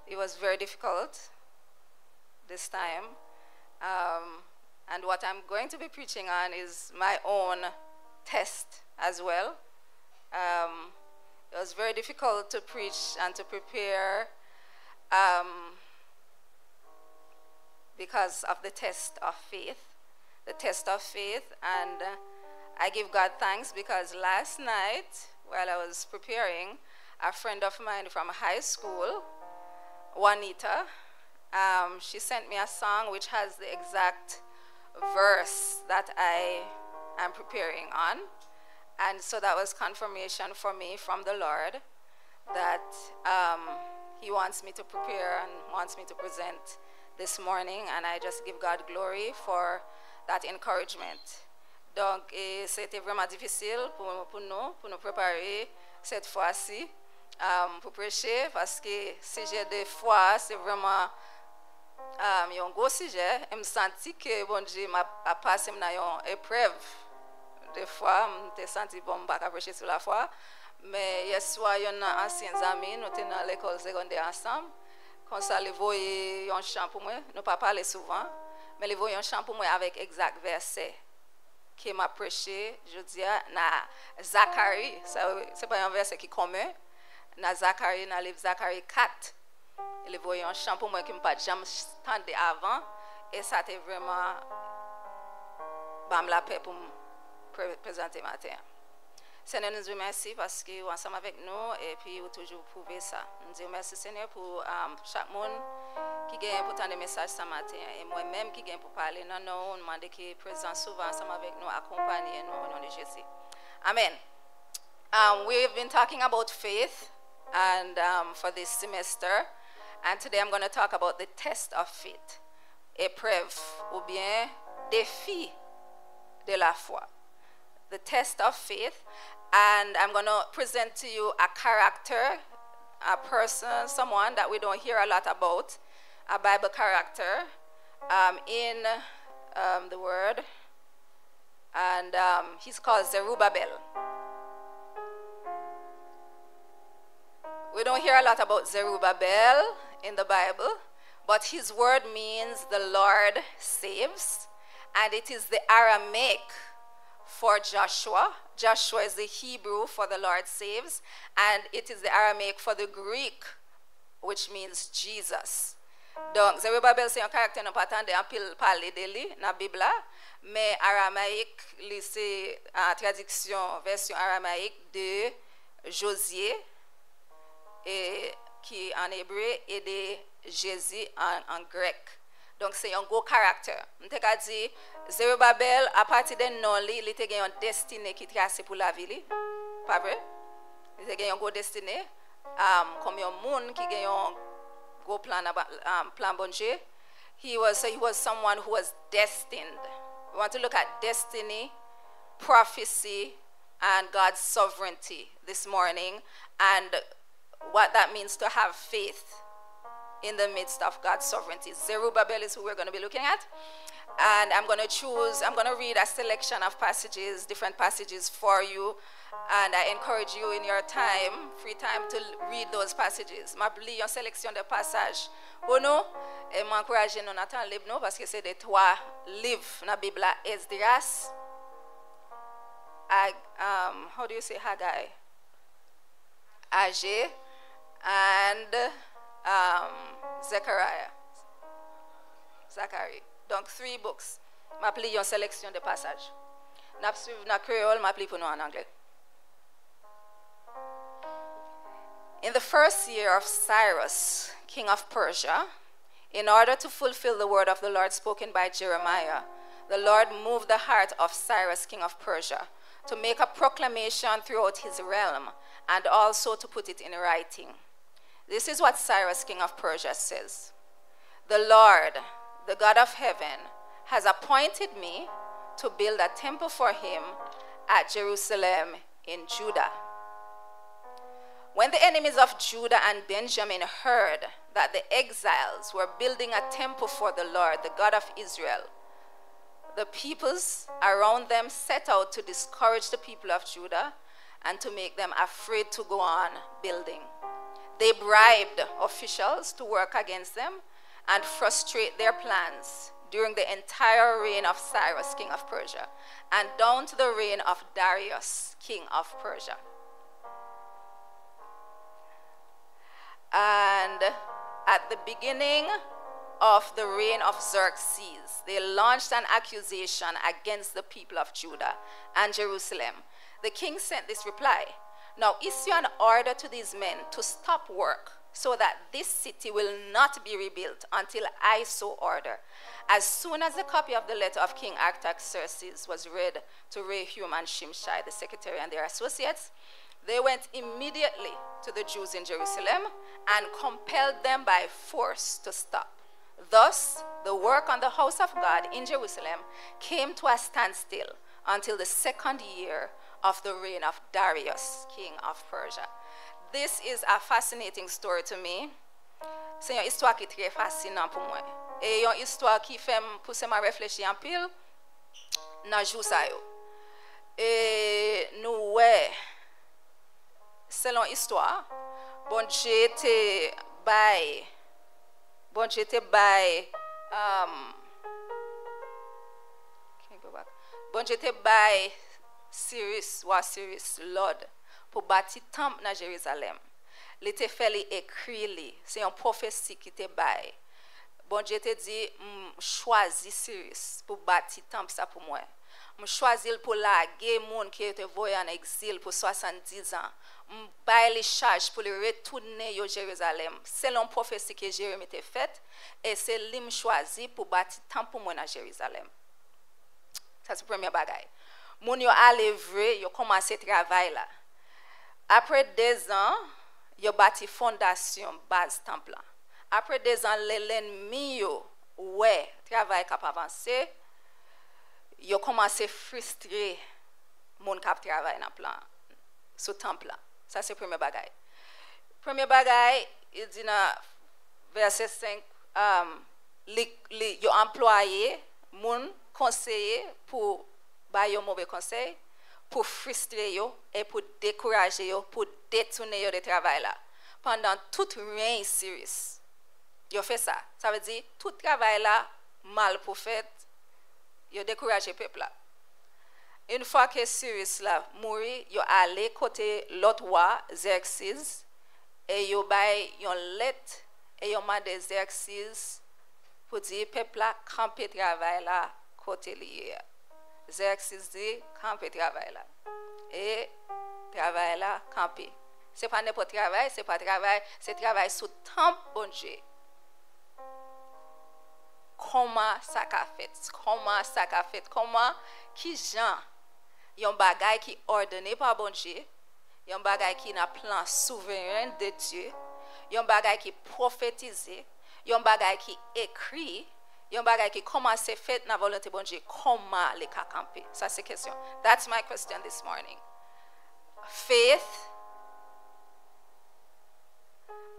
it was very difficult this time. And what I'm going to be preaching on is my own test as well. It was very difficult to preach and to prepare because of the test of faith. The test of faith, and I give God thanks because last night while I was preparing, a friend of mine from high school, Juanita, she sent me a song which has the exact verse that I am preparing on. And so that was confirmation for me from the Lord that he wants me to prepare and wants me to present this morning, and I just give God glory for that encouragement. Donc, c'était vraiment difficile pour nous préparer cette fois-ci pour prêcher, parce que sujet de foi, c'est vraiment un gros sujet. Je me sens que bon Dieu m'a passé dans une épreuve. Des fois, je me sens bon, je ne peux pas prêcher sur la foi. Mais hier soir, il y a un ancien ami, nous étions dans l'école secondaire ensemble. Quand ça, il voyait un chant pour moi, nous ne pas parler souvent, mais il voyait un chant pour moi avec exact verset qui m'a prêché, je dis, dans Zacharie, ce n'est pas un verset qui est commun, dans Zacharie, dans le livre Zacharie 4, il voyait un chant pour moi qui ne m'a pas jamais entendu avant, et ça a vraiment la paix pour me présenter matin. Seigneur, nous vous remercions parce que vous êtes ensemble avec nous et puis vous toujours prouvé ça. Nous vous remercions, Seigneur, pour chaque monde qui gagne pour tant de messages ce matin et moi-même qui gagne pour parler. Non, on demande qu'il est présent souvent ensemble avec nous, accompagner nous au nom de Jésus. Amen. We've been talking about faith and for this semester, and today I'm going to talk about the test of faith. Épreuve ou bien défi de la foi. The test of faith. And I'm going to present to you a character, a person, someone that we don't hear a lot about, a Bible character in the Word. And he's called Zerubbabel. We don't hear a lot about Zerubbabel in the Bible, but his word means the Lord saves, and it is the Aramaic for Joshua. Joshua is the Hebrew for the Lord saves, and it is the Aramaic for the Greek, which means Jesus. Donc, Zerubbabel, c'est un caractère non pas attendre en pile parler de lui dans la Bible, mais aramaïque, c'est en traduction, version aramaïque de Josué, et qui en hébreu, et de Jésus en grec. Donc, c'est un gros caractère. On t'a dit, Zerubbabel, à partir de non, il a une destinée qui tracée pour la vie. Pas vrai? Il a une grosse destinée. Comme un monde qui a un gros plan bon Dieu. He was someone who was destined. We want to look at destiny, prophecy, and God's sovereignty this morning, and what that means to have faith in the midst of God's sovereignty. Zerubbabel is who we're going to be looking at. And I'm going to read a selection of passages, different passages for you. And I encourage you in your time, free time, to read those passages. Je lis une sélection de passages pour nous. Et je m'encourage à nous attendre libre nous parce que c'est des trois livres dans la Bible. Esdras, how do you say Haggai? Agé, and Zachary. Donc, 3 books. Je lis une sélection de passages. Je suis en créole, je lis pour nous en anglais. In the first year of Cyrus, king of Persia, in order to fulfill the word of the Lord spoken by Jeremiah, the Lord moved the heart of Cyrus, king of Persia, to make a proclamation throughout his realm and also to put it in writing. This is what Cyrus, king of Persia, says. The Lord, the God of heaven, has appointed me to build a temple for him at Jerusalem in Judah. When the enemies of Judah and Benjamin heard that the exiles were building a temple for the Lord, the God of Israel, the peoples around them set out to discourage the people of Judah and to make them afraid to go on building. They bribed officials to work against them and frustrate their plans during the entire reign of Cyrus, king of Persia, and down to the reign of Darius, king of Persia. And at the beginning of the reign of Xerxes, they launched an accusation against the people of Judah and Jerusalem. The king sent this reply: "Now issue an order to these men to stop work, so that this city will not be rebuilt until I so order." As soon as a copy of the letter of King Artaxerxes was read to Rehum and Shimshai, the secretary, and their associates, they went immediately to the Jews in Jerusalem and compelled them by force to stop. Thus, the work on the house of God in Jerusalem came to a standstill until the second year of the reign of Darius, king of Persia. This is a fascinating story to me. C'est une histoire qui est très fascinante pour moi. Et une histoire qui fait pousser ma réfléchir un peu dans jour ça yo. Et nous ouais, selon histoire, bon Dieu était by Cyrus Lord pour bâtir temple dans Jérusalem. Il était fait écrit, c'est une prophétie qui était bail. Bon Dieu te dit, choisis Cyrus pour bâtir temple ça pour moi. Je choisis pour laguer monde qui était voyé en exil pour 70 ans. Je bail les charges pour le retourner à Jérusalem. C'est une prophétie que Jérémie a faite et c'est lui que choisi pour bâtir temple pour moi dans Jérusalem. Ça c'est le premier bagage. Moun yo allé vrai, yo commencé travail là. Après 2 ans, yo bâti fondation base temple. Après 2 ans, l'ennemi yo ouais, travail cap avancer, yo commencé frustrer moun k'ap travail dans plan sous temple là. Ça c'est premier bagage. Premier bagage, il dit dans verset 5 yo employé moun conseiller pour ba yo mauvais conseil, pour frustrer yo et pour décourager yo, pour détourner yo de travail là. Pendant tout règne Cyrus, yo fait ça. Ça veut dire tout travail là mal pour fait, yo décourager peuple là. Une fois que Cyrus là mourit, yo allé côté l'autre roi Xerxes et yo bay yon lettre et yo mande Xerxes pour dire peuple là camper travail là côté lié. Xerxes dit camper travail là. Et travail là camper. C'est pas n'importe travail, c'est pas travail, c'est travail sous temple bon Dieu. Comment ça qu'a fait? Comment ça qu'a fait? Comment qui gens yon bagay qui ordonné par bon Dieu, yon bagay qui n'a plan souverain de Dieu, yon bagay qui prophétisé, yon bagay qui écrit, yon bagay qui commence fait dans volonté bon Dieu. Comment les ka camper? Ça c'est question. That's my question this morning. Faith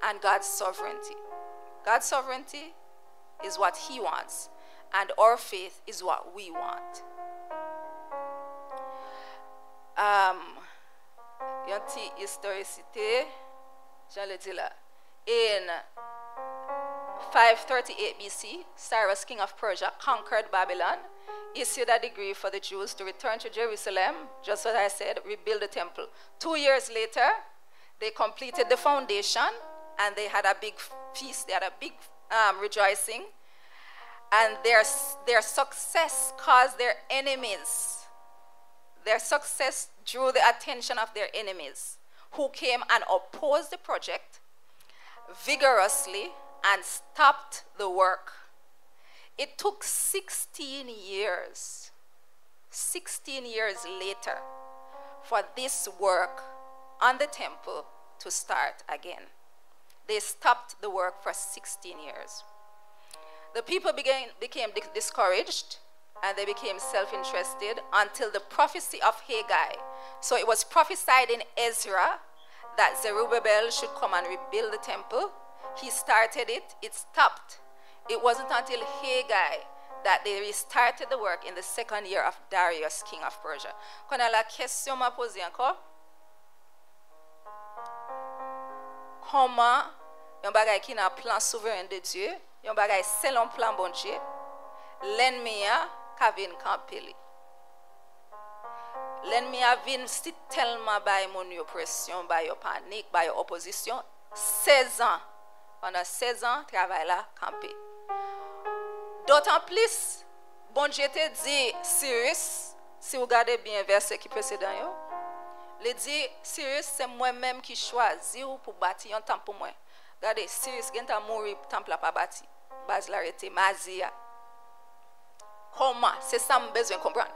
and God's sovereignty. God's sovereignty is what he wants, and our faith is what we want. Yon ti historicité, je le dis là. In 538 BC, Cyrus, king of Persia, conquered Babylon, issued a decree for the Jews to return to Jerusalem, just as I said, rebuild the temple. 2 years later, they completed the foundation, and they had a big feast, they had a big rejoicing, and their success caused their enemies. Their success drew the attention of their enemies, who came and opposed the project vigorously and stopped the work. It took 16 years later, for this work on the temple to start again. They stopped the work for 16 years. The people became discouraged, and they became self-interested until the prophecy of Haggai. So it was prophesied in Ezra that Zerubbabel should come and rebuild the temple. He started it, it stopped. It wasn't until Haggai that they restarted the work in the 2nd year of Darius, king of Persia. Quand la question m'a posé encore, comment yon bagay qui n'a plan souverain de Dieu, yon bagay selon plan bon Dieu, l'ennemi a ka vin camper li. L'ennemi a vin si tellement bay mon oppression, bay yo panique, bay yo opposition, 16 ans. Pendant 16 ans, travail là camper. D'autant plus, bon Dieu te dit Cyrus, si vous regardez bien verset qui précède yo, il dit Cyrus c'est moi-même qui choisis pour bâtir un temple pour moi. Regardez, Cyrus gen ta mourir temple là pas bâti. Base la rete Mazia. Comment? C'est ça que besoin comprendre.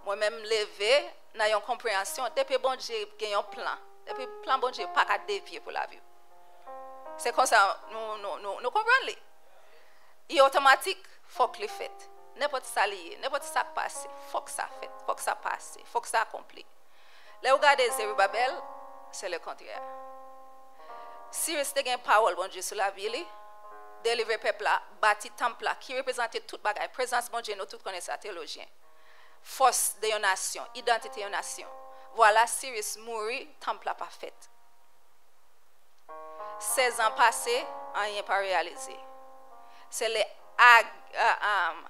Moi-même lever dans une compréhension depuis bon Dieu gen un plan. Depuis plan bon Dieu pas qu'à dévier pour la vie. C'est comme ça nous comprenons. Il est automatique, faut que le fait. N'importe ça lié, n'importe ça passe, faut que ça fait, faut que ça passe, faut que ça accompli. Là, regardez Zerubabel, c'est le contraire. Cyrus te gen parole bon Dieu sur la ville, délivrer peuple là, bâti temple là, qui représente toute bagaille, présence bon Dieu, nous tous connaissons ça théologien. Force de une nation, identité de une nation. Voilà, Cyrus mourit, temple là pas fait. 16 ans passés, rien pas réalisé. C'est les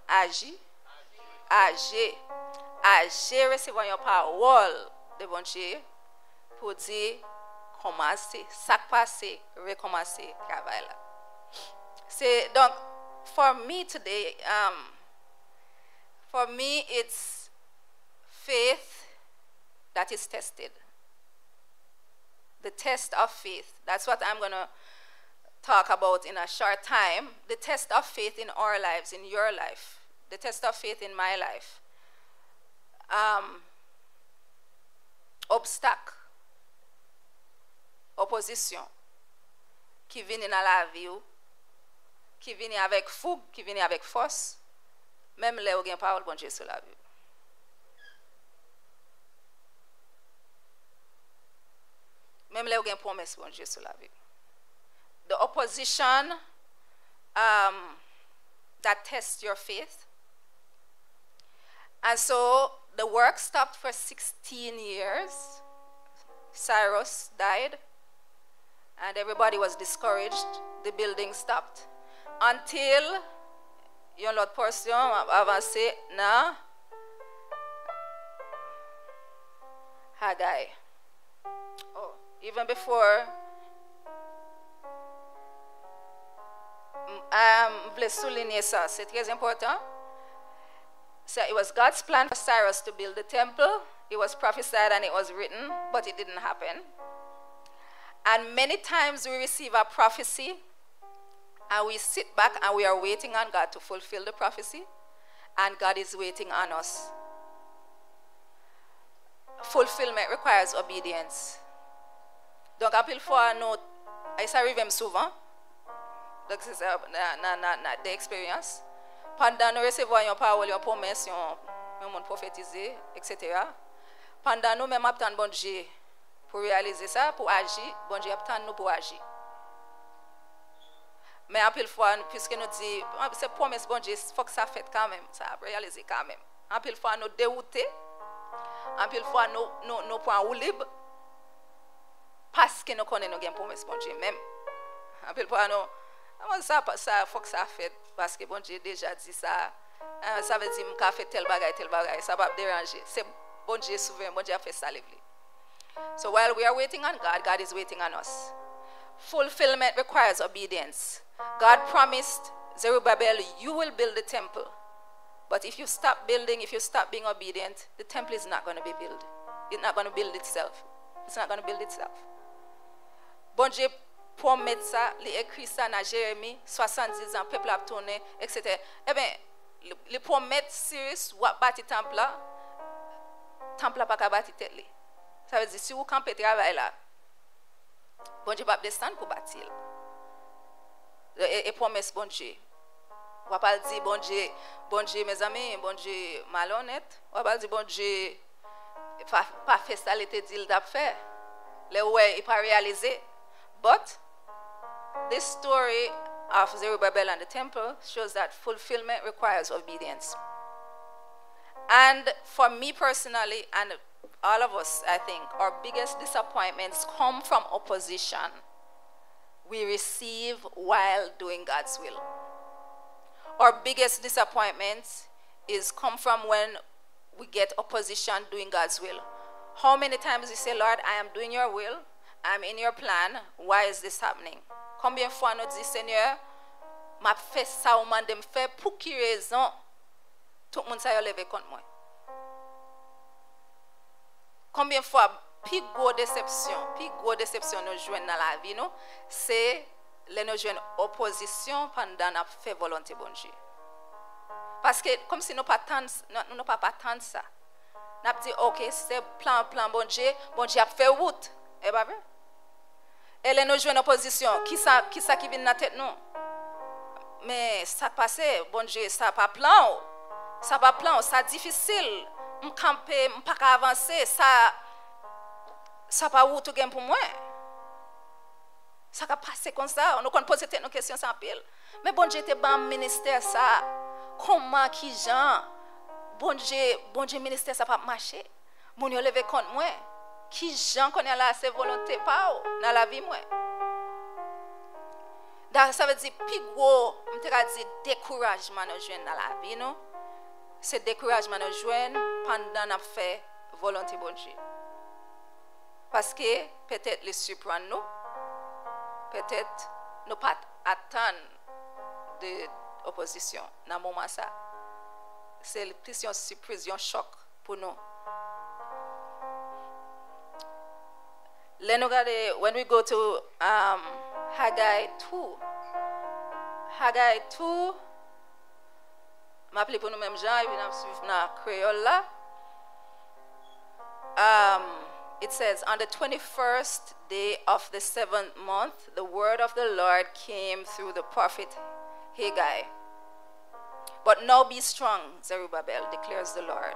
agi recevoir une parole de bon Dieu pour dire commencer, ça passer, recommencer travail là. C'est donc for me today, for me it's faith that is tested. The test of faith. That's what I'm going to talk about in a short time. The test of faith in our lives, in your life. The test of faith in my life. Obstacle, opposition, qui viennent dans la vie, qui viennent avec fougue, qui viennent avec force, même les où il y a parole bon Dieu sur la vie. Même les où il y a promesse bon Dieu sur la vie. The opposition that tests your faith. And so the work stopped for 16 years. Cyrus died, and everybody was discouraged. The building stopped until yon lot portion avancé na Haggai. Oh, even before voulais souligner ça, c'est très important. So it was God's plan for Cyrus to build the temple. It was prophesied and it was written, but it didn't happen. And many times we receive a prophecy and we sit back and we are waiting on God to fulfill the prophecy, and God is waiting on us. Fulfillment requires obedience. Donc, à pile fois, ça arrive souvent. Donc, c'est ça, des expériences. Pendant nous recevons une parole, une promesse, un monde prophétisé, etc. Pendant nous même attendre bon Dieu pour réaliser ça, pour agir, bon Dieu attend nous pour agir. Mais à pile fois, puisque nous dit, c'est promesse bon Dieu, il faut que ça fait quand même, ça a réalisé quand même. À pile fois, nous dérouter, à pile fois, nous prenons ou libre, parce que nous connaissons nos promesses bon Dieu même. À pile fois, ça faut que ça fait parce que bon Dieu déjà dit ça. Ça veut dire que fait tel bagay, ça va me déranger. C'est bon Dieu souverain, bon Dieu a fait ça livre. So while we are waiting on God, God is waiting on us. Fulfillment requires obedience. God promised Zerubbabel, you will build the temple. But if you stop building, if you stop being obedient, the temple is not going to be built. It's not going to build itself. It's not going to build itself. Bon Dieu promet ça, il écrit ça dans Jérémie, 70 ans, peuple a tourné, etc. Eh bien, il promet Cyrus, ou bâti temple là pas qu'à bâti tête. Ça veut dire, si vous campez travail là, bon Dieu va descendre pour bâtir. Et promesse bon Dieu. On va pas dire bon Dieu mes amis, bon Dieu malhonnête. On va pas dire bon Dieu pas fait ça, il était dit il t'a fait. Le ouais, il pas réalisé. But this story of Zerubbabel and the temple shows that fulfillment requires obedience. And for me personally, and all of us, I think, our biggest disappointments come from opposition we receive while doing God's will. Our biggest disappointment is come from when we get opposition doing God's will. How many times you say, Lord, I am doing your will, I'm in your plan, why is this happening? Combien de fois nous dit, Seigneur, m'a fait ça ou m'a fait pour qui raison tout le monde s'est levé contre moi? Combien de fois, plus gros déception nous joignent dans la vie, c'est les nous joignent opposition pendant nous fait volonté bon Dieu. Parce que comme si nous pas attendre ça. Nous dit OK, c'est plan bon Dieu a fait route. Et pas vrai? Et les nous joignent opposition, qui ça qui vient dans la tête nous? Mais ça passé, bon Dieu, ça pas plan, ça difficile. Je camper, je pas avancer, ça pas route gain pour moi. Ça va passer comme ça, on peut poser nos questions sans pile. Mais bon Dieu te ban ministère ça. Comment qui gens bon Dieu ministère ça pas marcher. Mon yo levé contre moi. Qui gens connaît là ses volonté pas dans la vie moi. Ça veut dire plus gros, on te dit découragement nous joindre dans la vie non. C'est découragement nous joindre pendant n'a fait volonté bon Dieu. Parce que peut-être les surprendre nous, peut-être nous pas attendre de opposition dans le moment ça. C'est une surprise, un choc pour nous. When we go to Haggai 2, m'appelez pour nous même gens et puis nous suivons dans créole là. It says, on the 21st day of the 7th month, the word of the Lord came through the prophet Haggai. But now be strong, Zerubbabel, declares the Lord.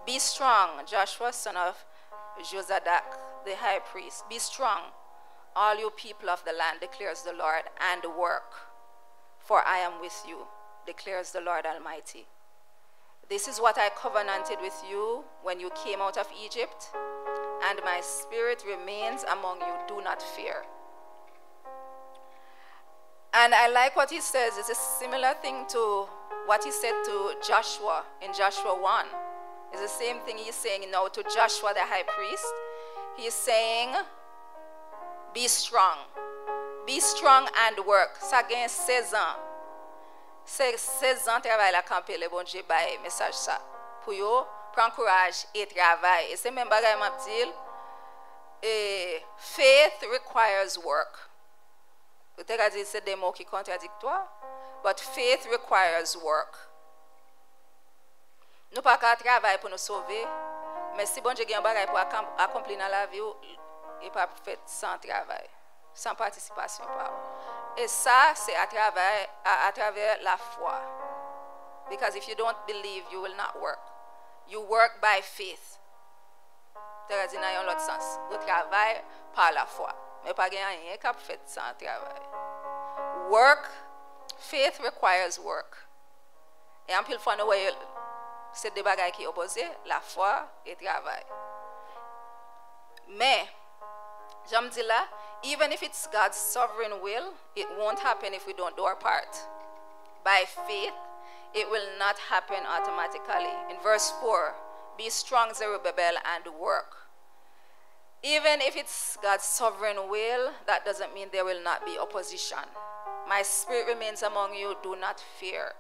Be strong, Joshua, son of Jozadak, the high priest. Be strong, all you people of the land, declares the Lord, and work, for I am with you, declares the Lord Almighty. This is what I covenanted with you when you came out of Egypt, and my spirit remains among you. Do not fear. And I like what he says. It's a similar thing to what he said to Joshua in Joshua 1. It's the same thing he's saying now to Joshua the high priest. He's saying, be strong. Be strong and work. Ça gagne 16 ans. C'est 16 ans travail la camper le bon Dieu bail message ça. Pour yo prendre courage et travail. Et c'est même bagay m'a dit faith requires work. Peut-être que c'est des mots qui contradictoires, but faith requires work. Nous pas qu'à travailler pour nous sauver, mais si bon Dieu gagne bagay pour accomplir dans la vie, il pas fait sans travail, sans participation par. Et ça c'est à travers la foi. Because if you don't believe, you will not work. You work by faith. C'est dit dans l'autre sens. Vous travaillez par la foi, mais pas rien qu'à faire sans travail. Work, faith requires work. Et en pile fois nous voyons c'est des bagages qui opposent la foi et le travail. Mais j'aime dire là, even if it's God's sovereign will, it won't happen if we don't do our part. By faith, it will not happen automatically. In verse 4, be strong, Zerubbabel, and work. Even if it's God's sovereign will, that doesn't mean there will not be opposition. My spirit remains among you, do not fear.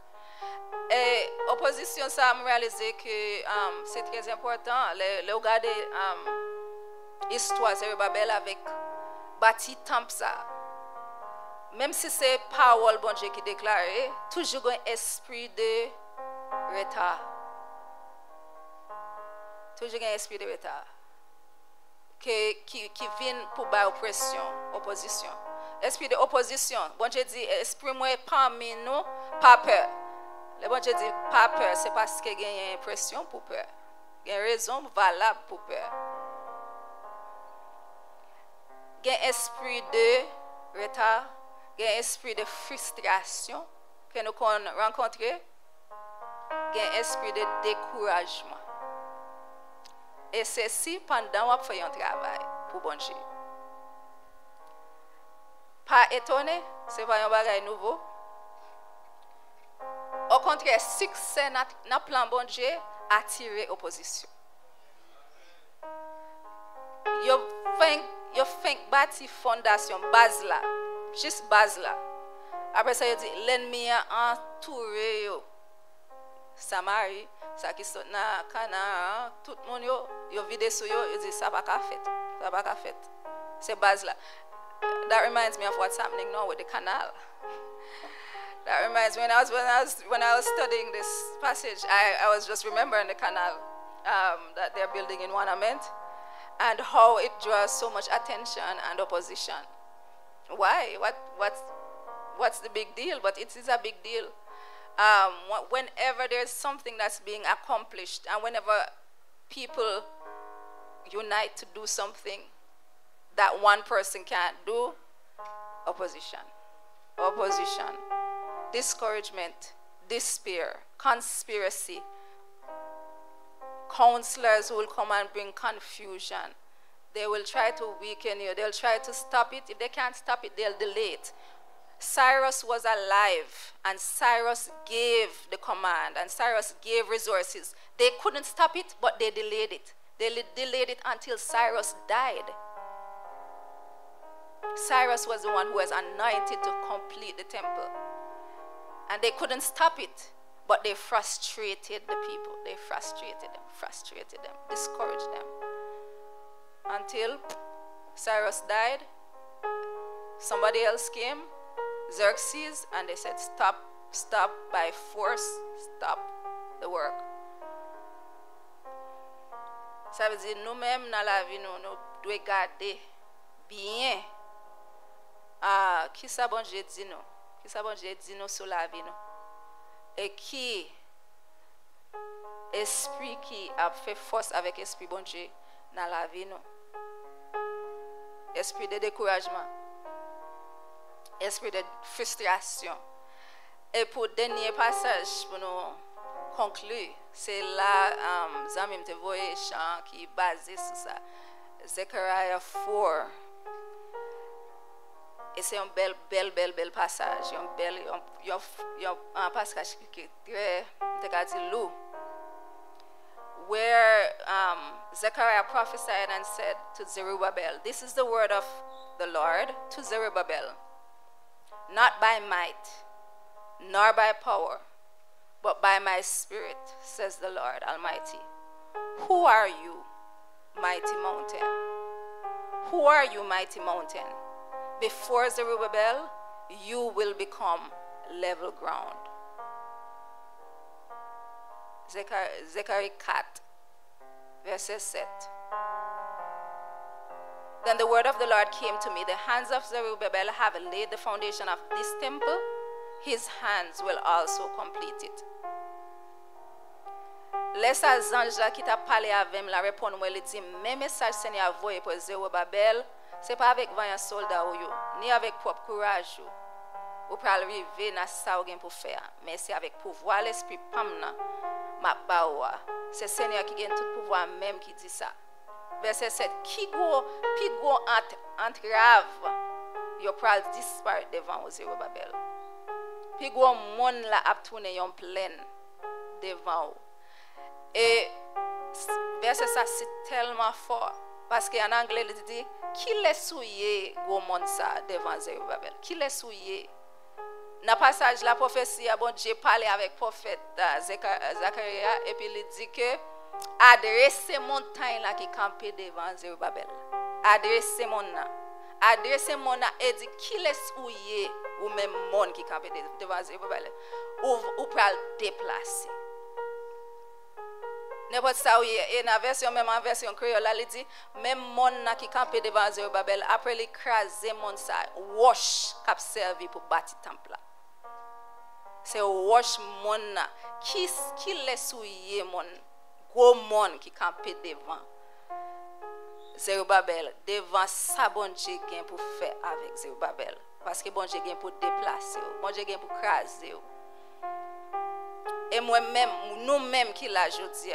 Et opposition, ça me réalisé que c'est très important. Le regarder histoire Zerubbabel avec bâti temple ça. Même si c'est parole bon Dieu qui déclare, toujours un esprit de retard. Toujours un esprit de retard. Qui vient pour bas opposition. Esprit de opposition. Bon Dieu dit, esprit moi parmi nous, pas peur. Le bon Dieu dit, pas peur, c'est parce qu'il y a une pression pour peur. Il y a une raison valable pour peur. Il y a un esprit de retard. Il y a un esprit de frustration que nous rencontrons. Il y a un esprit de découragement. Et c'est si pendant qu'on fait un travail pour bon Dieu. Pas étonné, c'est pas un bagage nouveau. Au contraire, succès dans plan bon Dieu attire opposition. Yo think bâti fondation base là, juste base là. Après ça, il dit l'ennemi a entouré yo. Samarie, ça qui sont dans Canaan, tout le monde yo vide sur yo, il dit ça va pas fait, ça va pas fait. C'est base là. That reminds me of what's happening now with the canal. That reminds me when I was studying this passage, I was just remembering the canal that they're building in Wanament and how it draws so much attention and opposition. Why? What's the big deal? But it is a big deal. Whenever there's something that's being accomplished and whenever people unite to do something that one person can't do, opposition, discouragement, despair, conspiracy, counselors who will come and bring confusion. They will try to weaken you. They'll try to stop it. If they can't stop it, they'll delay it. Cyrus was alive, and Cyrus gave the command, and Cyrus gave resources. They couldn't stop it, but they delayed it. They delayed it until Cyrus died. Cyrus was the one who was anointed to complete the temple. And they couldn't stop it, but they frustrated the people. They frustrated them, discouraged them. Until Cyrus died, somebody else came, Xerxes, and they said, stop by force, stop the work. Ça veut dire, nous-mêmes, dans la vie, nous devons garder bien. Qui ça bon Dieu dit nous? Qui ça bon Dieu dit nous sur la vie nous? Et qui esprit qui a fait force avec esprit bon Dieu dans la vie nous? Esprit de découragement, esprit de frustration. Et pour le dernier passage, pour nous conclure, c'est là, Zamim te voyez chant qui est basé sur ça. Zechariah 4. Et c'est un bel passage, un passage qui est très lourd, where Zechariah prophesied and said to Zerubbabel, this is the word of the Lord to Zerubbabel, not by might, nor by power, but by my spirit, says the Lord Almighty. Who are you, mighty mountain? Who are you, mighty mountain? Before Zerubbabel, you will become level ground. Zechariah 4, verset 7. Then the word of the Lord came to me. The hands of Zerubbabel have laid the foundation of this temple. His hands will also complete it. Laisse à Zanja qui t'a parlé avec moi, la répondre moi, il dit, mes messages Seigneur voyé pour Zerubbabel, c'est pas avec vaillant soldat ou yo, ni avec propre courage ou pour arriver dans ça ou pour faire, mais c'est avec pouvoir l'esprit pamna ma bawa. C'est Seigneur qui gagne tout pouvoir même qui dit ça. Verset 7, qui go entrave yo pral disparaître devant Zerubbabel. Puis go monde la ap tourner yon pleine devant ou. Et verset ça c'est tellement fort parce qu'en anglais il dit qui les souillé go monde ça devant Zerubbabel. Qui les souillé. Dans passage la prophétie bon Dieu parlé avec prophète Zacharia et puis il dit que adressez montagne là qui campait devant Zerubbabel. Adressez mon et dit qui les souillé ou même monde qui campait devant Zerubbabel ou pral déplacer. N'importe ça oui et dans version même en version créole il dit même monde qui campait devant Zerubbabel après l'écraser monde ça wash cap servi pour bâtir temple là. C'est wash monde qui les souillé monde gros monde qui campait devant Zerubbabel devant ça bon Dieu gain pour faire avec Zerubbabel parce que bon Dieu gain pour déplacer bon Dieu gain pour craser. Et moi-même, nous-mêmes qui l'a jodi,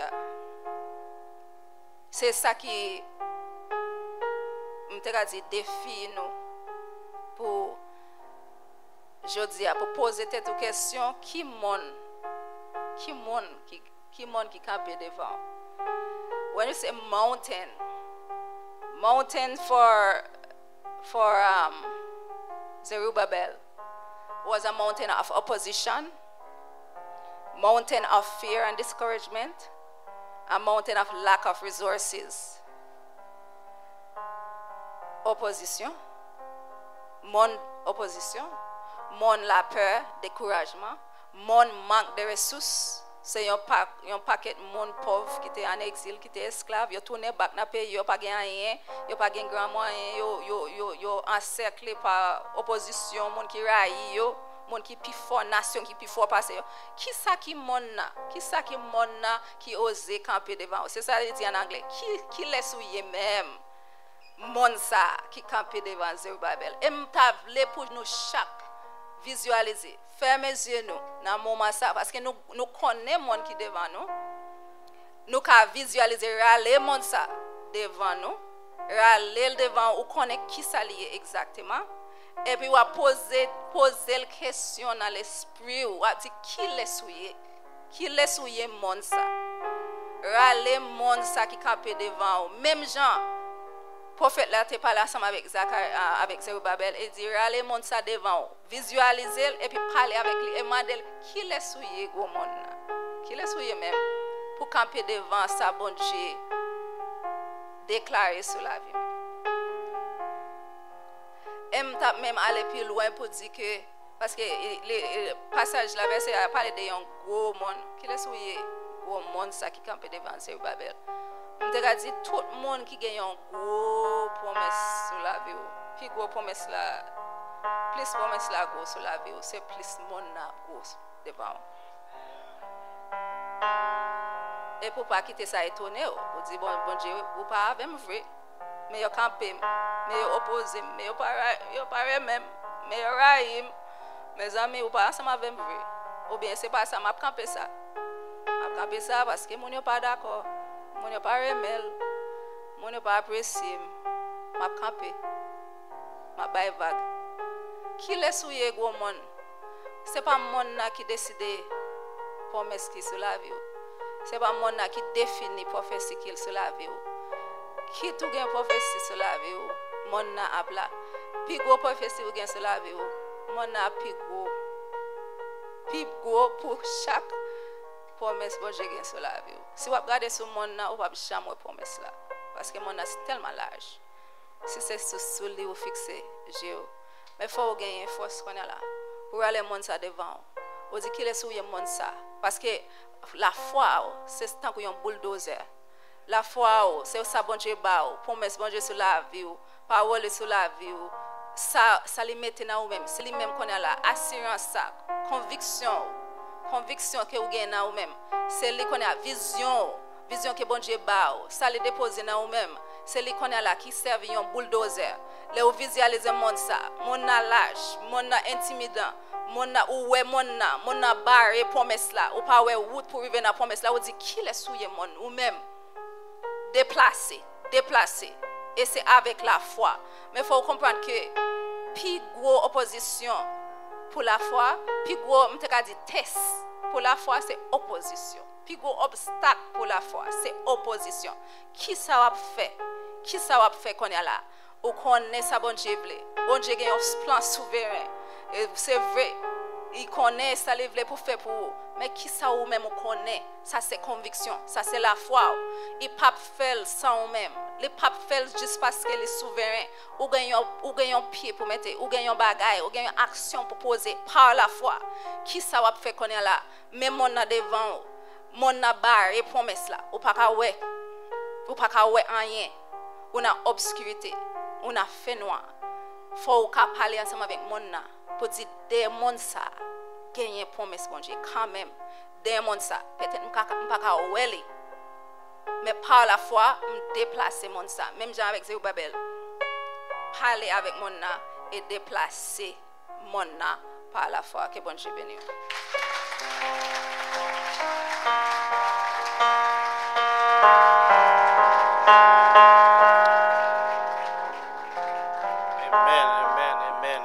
c'est ça qui me dit défi nous pour je dis pour poser cette question qui mon qui campé devant. When you say mountain for Zerubbabel was a mountain of opposition, mountain of fear and discouragement, a mountain of lack of resources. Opposition, mon la peur, découragement, mon manque de ressources. C'est un paquet de monde pauvre qui était en exil, qui était esclave, yo tourné back dans pays, yo pas gain rien, yo pas gain grand moyen, yo encerclé par opposition, monde qui raille yo, monde qui plus fort, nation qui plus fort passer yo. Qui ça qui ose camper devant? C'est ça il dit en anglais. Qui laisse ouiller même monde ça qui camper devant Zerubbabel. Et m'ta vle pour nous chaque visualiser. Fermez les yeux nous dans le moment ça parce que nous connaissons monde qui devant nous. Nous ka visualiser râler monde ça devant nous. Râler devant ou connaît qui ça lié exactement. Et puis on va poser la question dans l'esprit ou va dire qui laisse souiller monde ça. Râler monde ça qui campé devant ou même Jean prophète là t'es pas là ensemble avec avec Zerubbabel et dit râler monde ça devant visualiser et puis parler avec lui et demander qui laisse souiller gros monde qui laisse souiller même pour camper devant ça bon Dieu déclarer sur la vie et même aller plus loin pour dire que parce que le passage la verset a parlé de un gros monde qui laisse souiller gros monde ça qui camper devant Zerubbabel. Je te dis tout le monde qui gagne un gros promesse sur la vie. Puis gros promesse là, plus promesse là gros sur la vie, c'est plus monde là gros devant. Et pour pas quitter ça étonné, vous dire bon Dieu, vous pas avec vrai, mais yo camper, mais yo opposé, mais yo pas même, mais yo raïm, mes amis, vous pas ensemble avec vrai. Ou bien c'est pas ça m'a camper ça. M'a camper ça parce que mon yo pas d'accord. Mon n'a pas remel, mon n'a pas apprécié, m'a campé, m'a bail vague. Qui laisse ouiller gros monde? C'est pas mon qui décide promesse qui sur la vie. C'est pas mon qui définit prophétie qui sur la vie. Qui tout gain prophétie sur la vie? Mon n'a appla. Puis gros prophétie ou gain sur la vie. Mon n'a plus gros pour chaque promesse bon Dieu sur la vie. Si vous regardez ce monde là, vous pas jamais promesse là parce que le monde c'est tellement large. Si c'est sur lui ou fixé Dieu. Mais faut gagner force qu'on est là. Pour aller monde ça devant. On dit qu'il est sur le monde ça parce que la foi c'est tant qu'on bulldozer. La foi c'est ça bon Dieu ba promesse bon Dieu sur la vie, parole sur la vie. Ça lui met dans vous même, c'est lui même qu'on est là, assurance ça, conviction que vous gagnez dans vous-même. C'est lui qu'on a vision que bon Dieu ba ça les déposer dans vous-même. C'est lui qu'on a là qui serve un bulldozer. Les vous visualiser monde ça, monde na lâche, monde na intimidant, monde na oué monde na barré promesse là, ou pas ouais route pour arriver dans promesse là, vous dit qui les souiller monde ou même déplacer. Et c'est avec la foi. Mais il faut comprendre que plus gros opposition pour la foi, plus gros test pour la foi, c'est opposition. Plus gros obstacle pour la foi, c'est opposition. Qui ça va faire? Qui ça va faire qu'on est là? Ou qu'on est ça bon Dieu vle. Bon Dieu a un plan souverain. Et c'est vrai, il connaît ça les vle pour faire pour vous. Mais qui ça ou même connaît? Ça c'est conviction, ça c'est la foi. Il pas faire sans même. Les pas faire juste parce qu'il est souverain. Ou gagne un pied pour mettre, ou gagne un bagage, ou gagne une action pour poser par la foi. Qui ça va faire qu'on est là? Même mon na devant, mon na barre et promesse là. Ou pas ka ouais rien. Ou na obscurité, ou na fait noir. Faut ka parler ensemble avec mon na pour dire des mon ça. Gagner promesse bon Dieu quand même des monde ça peut-être m'pa ka wele mais par la foi me déplacer monde ça même genre avec Zerubbabel parler avec mon na et déplacer mon na par la foi que bon Dieu bénisse. Amen, amen, amen,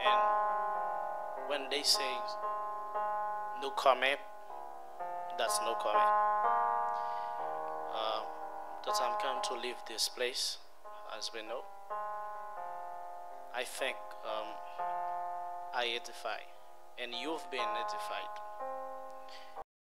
And when they say no comment, that's no comment. The time come to leave this place, as we know. I think I edify, and you've been edified.